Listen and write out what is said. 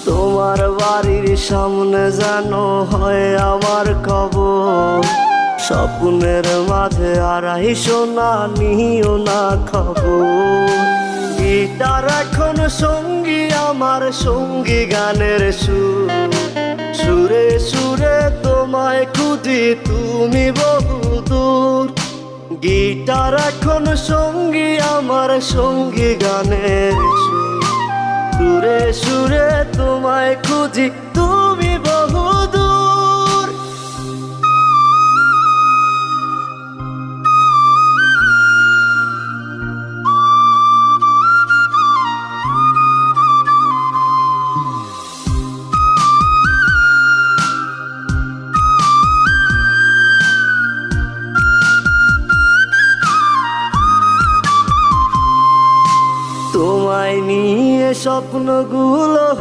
তোমার বাড়ির সামনে যেন হয় আমার কবর, স্বপ্নের মাঝে আড়াইশো না নিও না খবর। গিটার এখন সঙ্গী আমার, সঙ্গী গানের সুর, সুরে সুরে তোমায় খুঁজি তুমি বহুদূর। গিটার এখন সঙ্গী আমার, সঙ্গী গানের সুর, সুরে সুরে তোমায় খুঁজি তুমি বহুদূর। তোমায় নিয়ে স্বপ্নগুলো